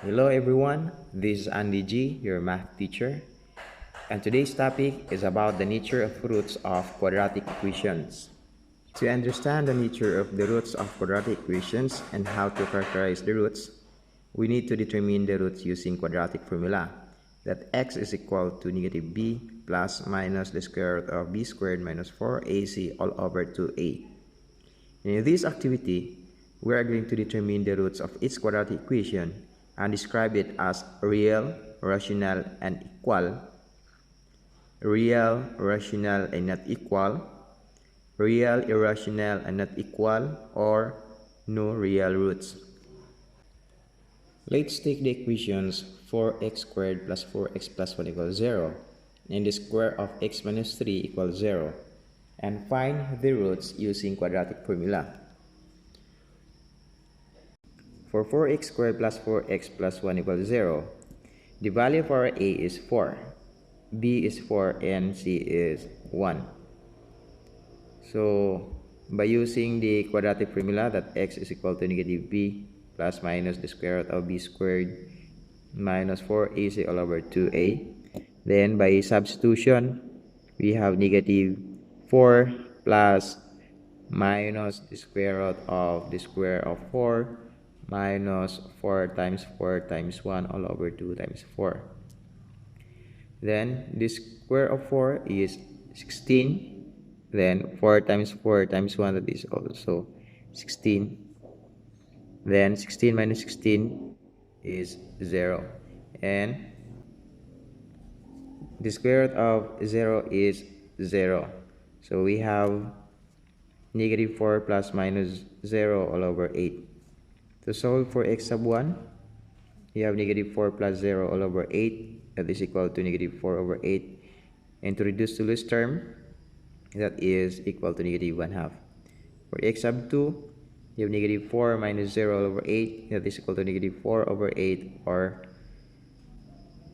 Hello everyone, this is Andy G, your math teacher, and today's topic is about the nature of roots of quadratic equations. To understand the nature of the roots of quadratic equations and how to characterize the roots, we need to determine the roots using quadratic formula that x is equal to negative b plus minus the square root of b squared minus 4ac all over 2a. In this activity, we are going to determine the roots of each quadratic equation and describe it as real, rational, and equal, real, rational, and not equal, real, irrational, and not equal, or no real roots. Let's take the equations 4x squared plus 4x plus 1 equals 0 and the square of x minus 3 equals 0 and find the roots using quadratic formula. For 4x squared plus 4x plus 1 equals 0, the value of our a is 4, b is 4, and c is 1. So, by using the quadratic formula that x is equal to negative b plus minus the square root of b squared minus 4ac all over 2a, then by substitution, we have negative 4 plus minus the square root of the square of 4 minus 4 times 1 all over 2 times 4. Then the square of 4 is 16. Then 4 times 4 times 1, that is also 16. Then 16 minus 16 is 0. And the square root of 0 is 0. So we have negative 4 plus minus 0 all over 8. To solve for x sub 1, you have negative 4 plus 0 all over 8. That is equal to negative 4 over 8. And to reduce to this term, that is equal to negative 1 half. For x sub 2, you have negative 4 minus 0 all over 8. That is equal to negative 4 over 8, or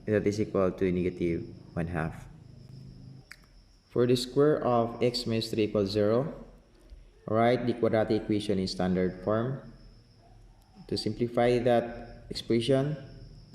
that is equal to negative 1 half. For the square of x minus 3 equals 0, write the quadratic equation in standard form. To simplify that expression,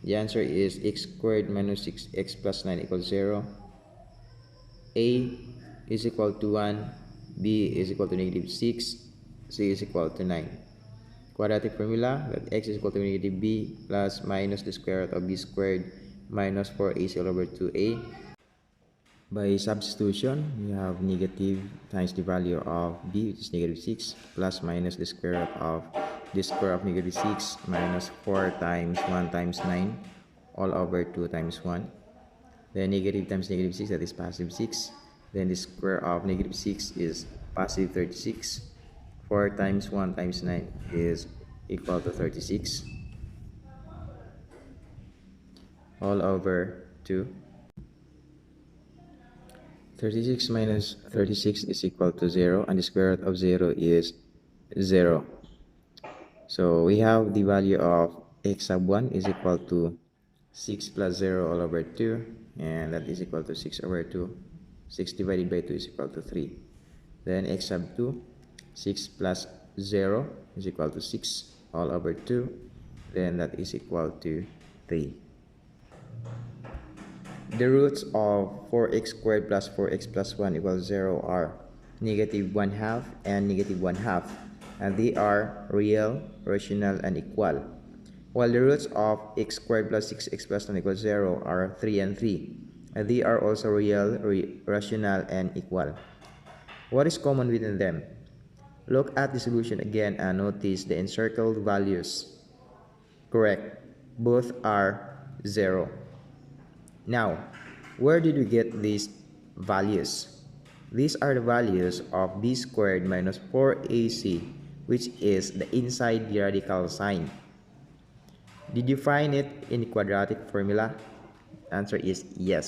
the answer is x squared minus 6x plus 9 equals 0. A is equal to 1, b is equal to negative 6, c is equal to 9. Quadratic formula that x is equal to negative b plus minus the square root of b squared minus 4ac all over 2a. By substitution, we have negative times the value of b, which is negative 6, plus minus the square root of the square of negative 6 minus 4 times 1 times 9 all over 2 times 1. Then negative times negative 6, that is positive 6. Then the square of negative 6 is positive 36. 4 times 1 times 9 is equal to 36 all over 2. 36 minus 36 is equal to 0, and the square root of 0 is 0. So we have the value of x sub 1 is equal to 6 plus 0 all over 2, and that is equal to 6 over 2. 6 divided by 2 is equal to 3. Then x sub 2, 6 plus 0 is equal to 6 all over 2, then that is equal to 3. The roots of 4x squared plus 4x plus 1 equals 0 are negative 1 half and negative 1 half, and they are real, rational, and equal. While the roots of x squared plus 6x plus 1 equals 0 are 3 and 3, and they are also real, rational, and equal. What is common within them? Look at the solution again and notice the encircled values. Correct, both are 0. Now, where did we get these values? These are the values of b squared minus 4ac, which is the inside the radical sign. Did you find it in the quadratic formula? Answer is yes.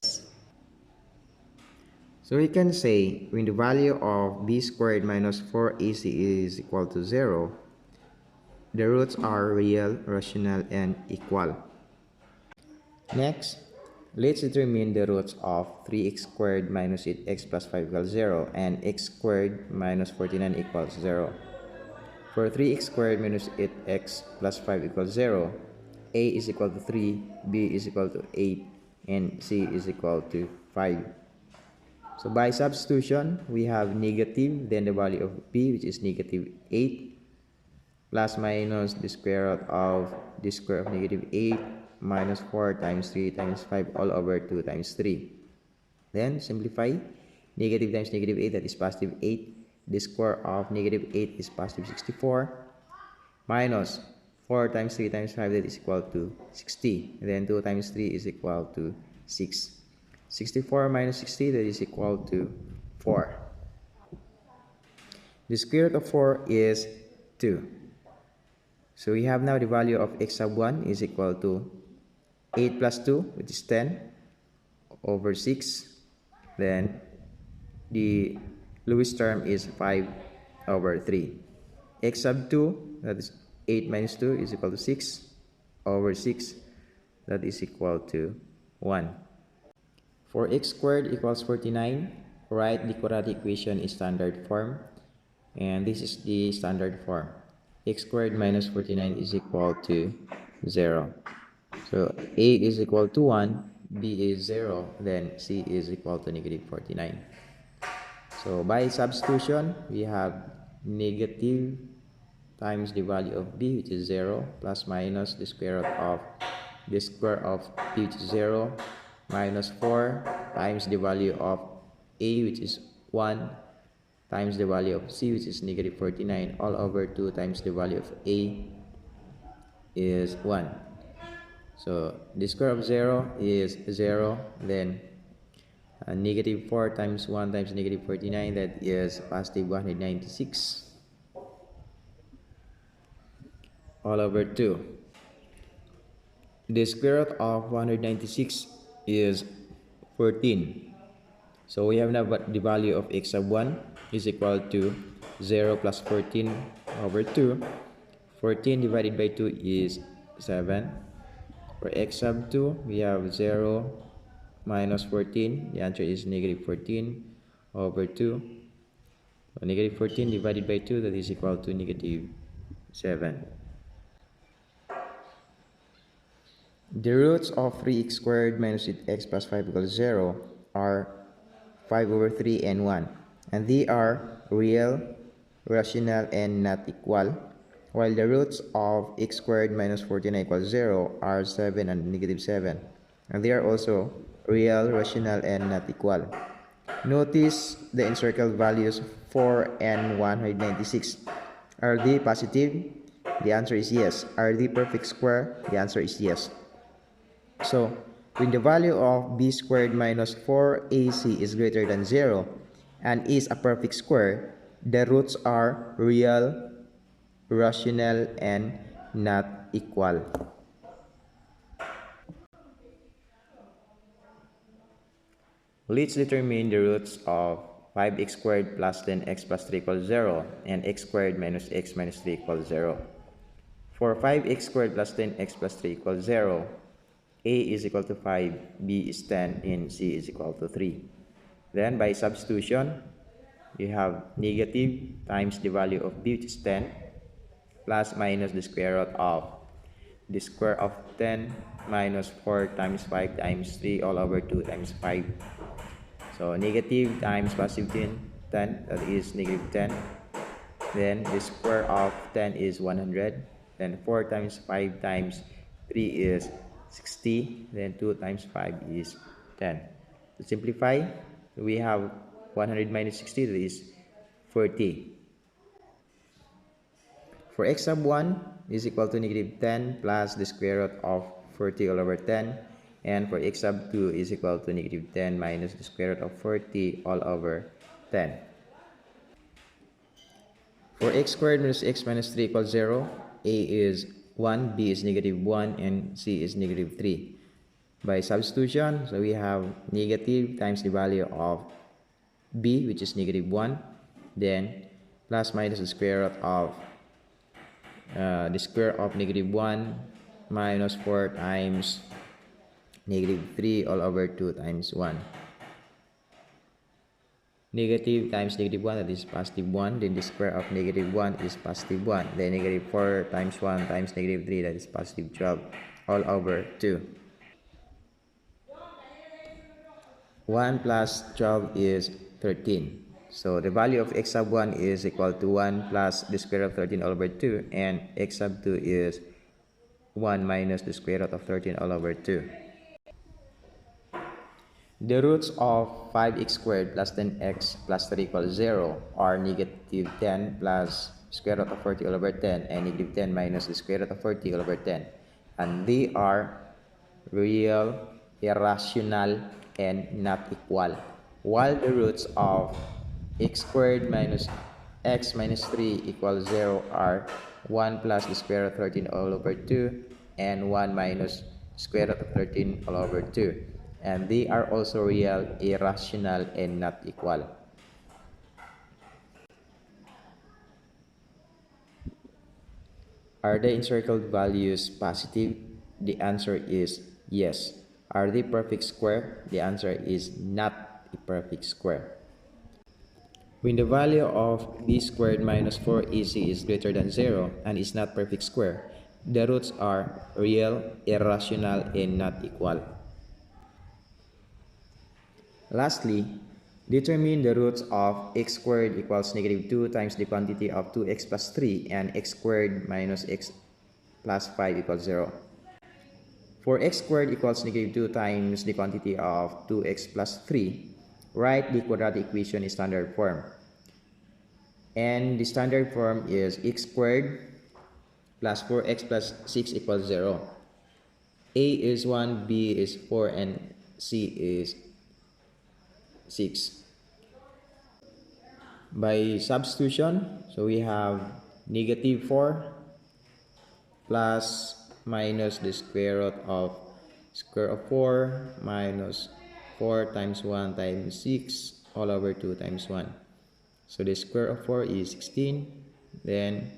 So we can say when the value of b squared minus 4ac is equal to 0, the roots are real, rational, and equal. Next, let's determine the roots of 3x squared minus 8x plus 5 equals 0 and x squared minus 49 equals 0. For 3x squared minus 8x plus 5 equals 0, A is equal to 3, B is equal to 8, and C is equal to 5. So by substitution, we have negative, then the value of B, which is negative 8, plus minus the square root of the square of negative 8 minus 4 times 3 times 5 all over 2 times 3. Then simplify. Negative times negative 8, that is positive 8. The square of negative 8 is positive 64. Minus 4 times 3 times 5, that is equal to 60. Then 2 times 3 is equal to 6. 64 minus 60, that is equal to 4. The square root of 4 is 2. So we have now the value of x sub 1 is equal to 8 plus 2, which is 10, over 6. Then the lowest term is 5 over 3. X sub 2, that is 8 minus 2, is equal to 6 over 6, that is equal to 1. For x squared equals 49, write the quadratic equation in standard form. And this is the standard form. X squared minus 49 is equal to 0. So A is equal to 1, B is 0, then C is equal to negative 49. So by substitution, we have negative times the value of B, which is 0, plus minus the square root of the square of B, which is 0, minus 4 times the value of A, which is 1, times the value of C, which is negative 49, all over 2 times the value of A is 1. So the square of 0 is 0, then negative 4 times 1 times negative 49, that is positive 196, all over 2. The square root of 196 is 14. So we have now the value of x sub 1 is equal to 0 plus 14 over 2. 14 divided by 2 is 7. For x sub 2, we have 0 minus 14. The answer is negative 14 over 2. So negative 14 divided by 2, that is equal to negative 7. The roots of 3x squared minus x plus 5 equals 0 are 5 over 3 and 1. And they are real, rational, and not equal. While the roots of x squared minus 49 equals 0 are 7 and negative 7. And they are also real, rational, and not equal. Notice the encircled values 4 and 196. Are they positive? The answer is yes. Are they perfect square? The answer is yes. So, when the value of b squared minus 4ac is greater than 0 and is a perfect square, the roots are real, rational, and not equal. Let's determine the roots of 5x squared plus 10x plus 3 equals 0 and x squared minus x minus 3 equals 0. For 5x squared plus 10x plus 3 equals 0, a is equal to 5, b is 10, and c is equal to 3. Then by substitution, you have negative times the value of b, which is 10, plus minus the square root of the square of 10 minus 4 times 5 times 3 all over 2 times 5. So negative times positive 10, that is negative 10. Then the square of 10 is 100. Then 4 times 5 times 3 is 60. Then 2 times 5 is 10. To simplify, we have 100 minus 60, that is 40. For x sub 1 is equal to negative 10 plus the square root of 40 all over 10. And for x sub 2 is equal to negative 10 minus the square root of 40 all over 10. For x squared minus x minus 3 equals 0, a is 1, b is negative 1, and c is negative 3. By substitution, so we have negative times the value of b, which is negative 1, then plus minus the square root of negative 1 minus 4 times negative 3 all over 2 times 1. Negative times negative 1, that is positive 1. Then the square of negative 1 is positive 1. Then negative 4 times 1 times negative 3, that is positive 12, all over 2. 1 plus 12 is 13. So the value of x sub 1 is equal to 1 plus the square root of 13 all over 2, and x sub 2 is 1 minus the square root of 13 all over 2. The roots of 5x squared plus 10x plus 3 equals 0 are negative 10 plus square root of 40 all over 10 and negative 10 minus the square root of 40 all over 10. And they are real, irrational, and not equal. While the roots of x squared minus x minus 3 equals 0 are 1 plus the square root of 13 all over 2 and 1 minus square root of 13 all over 2. And they are also real, irrational, and not equal. Are the encircled values positive? The answer is yes. Are they perfect square? The answer is not a perfect square. When the value of b squared minus 4ac is greater than 0 and is not perfect square, the roots are real, irrational, and not equal. Lastly, determine the roots of x squared equals negative 2 times the quantity of 2x plus 3 and x squared minus x plus 5 equals 0. For x squared equals negative 2 times the quantity of 2x plus 3, write the quadratic equation in standard form. And the standard form is x squared plus 4x plus 6 equals 0. A is 1, B is 4, and C is 6. By substitution, so we have negative 4 plus minus the square root of 4 minus 4 times 1 times 6 all over 2 times 1. So the square of 4 is 16. Then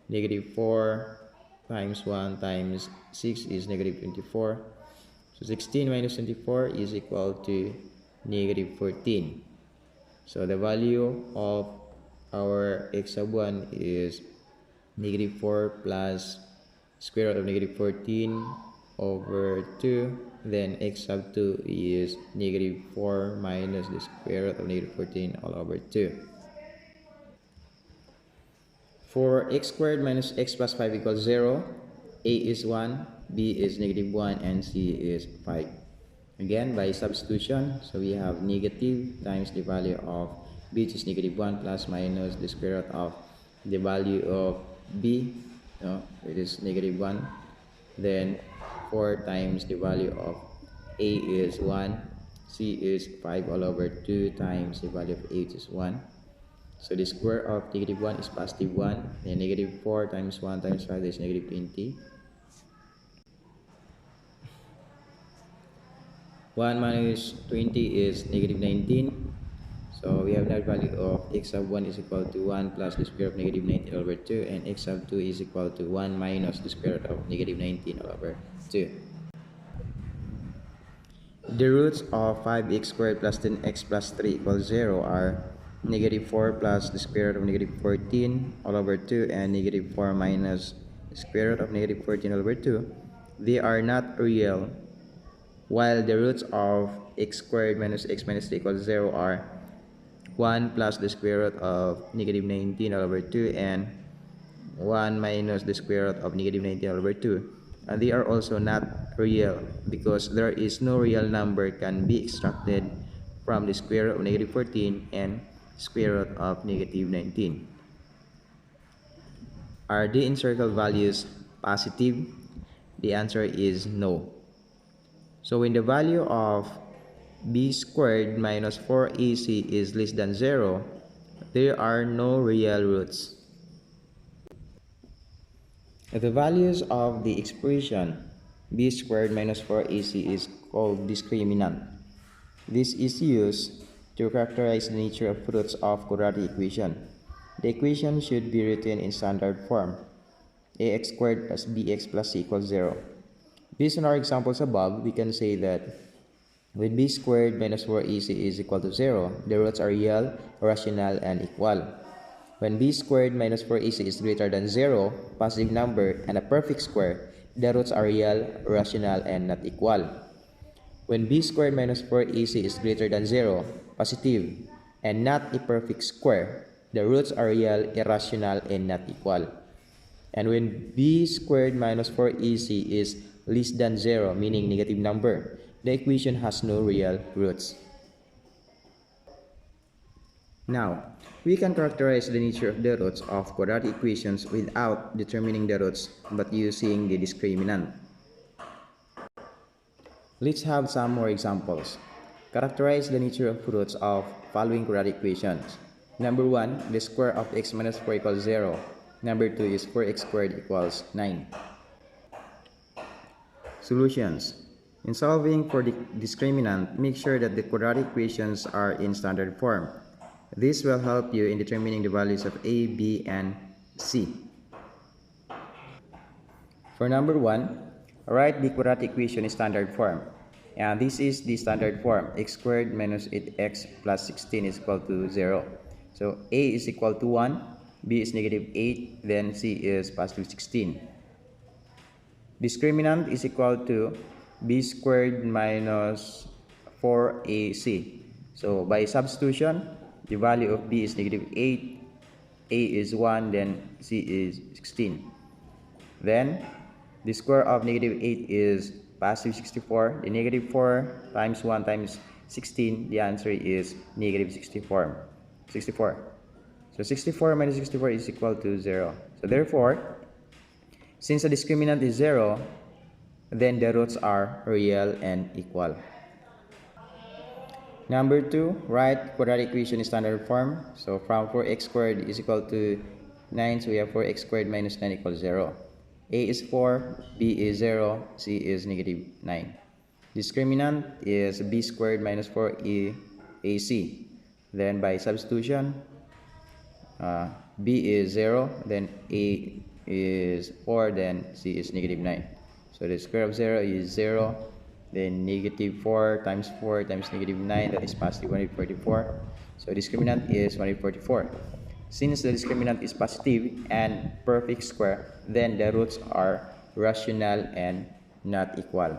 negative 4 times 1 times 6 is negative 24. So 16 minus 24 is equal to negative 14. So the value of our x sub 1 is negative 4 plus square root of negative 14 over 2. Then x sub 2 is negative 4 minus the square root of negative 14 all over 2. For x squared minus x plus 5 equals 0, a is 1, b is negative 1, and c is 5. Again, by substitution, so we have negative times the value of b, which is negative 1, plus minus the square root of the value of b, it is negative 1. Then 4 times the value of a is 1, c is 5 all over 2 times the value of a, which is 1. So the square of negative 1 is positive 1, and negative 4 times 1 times 5 is negative 20. 1 minus 20 is negative 19. So we have that value of x sub 1 is equal to 1 plus the square of negative 19 over 2, and x sub 2 is equal to 1 minus the square root of negative 19 over 2. The roots of 5x squared plus 10x plus 3 equals 0 are negative 4 plus the square root of negative 14 all over 2 and negative 4 minus the square root of negative 14 all over 2. They are not real, while the roots of x squared minus x minus 3 equals 0 are 1 plus the square root of negative 19 all over 2 and 1 minus the square root of negative 19 all over 2. And they are also not real because there is no real number can be extracted from the square root of negative 14 and square root of negative 19. Are the encircled values positive? The answer is no. So when the value of b squared minus 4ac is less than 0, there are no real roots. The values of the expression b squared minus 4ac is called discriminant. This is used to characterize the nature of roots of quadratic equation. The equation should be written in standard form: ax squared plus bx plus c equals 0. Based on our examples above, we can say that When b squared minus 4ac is equal to 0, the roots are real, rational, and equal. When b squared minus 4ac is greater than 0, positive number, and a perfect square, the roots are real, rational, and not equal. When b squared minus 4ac is greater than 0, positive, and not a perfect square, the roots are real, irrational, and not equal. And when b squared minus 4ac is less than 0, meaning negative number, the equation has no real roots. Now, we can characterize the nature of the roots of quadratic equations without determining the roots but using the discriminant. Let's have some more examples. Characterize the nature of roots of following quadratic equations. Number 1, the square of x minus 4 equals 0. Number 2 is 4x squared equals 9. Solutions. In solving for the discriminant, make sure that the quadratic equations are in standard form. This will help you in determining the values of a, b, and c. For number 1, write the quadratic equation in standard form. And this is the standard form. X squared minus 8x plus 16 is equal to 0. So a is equal to 1, b is negative 8, then c is positive 16. Discriminant is equal to b squared minus 4ac. So by substitution, the value of b is negative 8, a is 1, then c is 16. Then the square of negative 8 is positive 64. The negative 4 times 1 times 16, the answer is negative 64. So 64 minus 64 is equal to 0. So therefore, since the discriminant is 0, then the roots are real and equal. Number 2, write quadratic equation in standard form. So from 4x squared is equal to 9, so we have 4x squared minus 9 equals 0. A is 4, b is 0, c is negative 9. Discriminant is b squared minus 4ac. Then by substitution, b is 0, then a is 4, then c is negative 9. So the square of 0 is 0, then negative 4 times negative 9, that is positive 144. So discriminant is 144. Since the discriminant is positive and perfect square, then the roots are rational and not equal.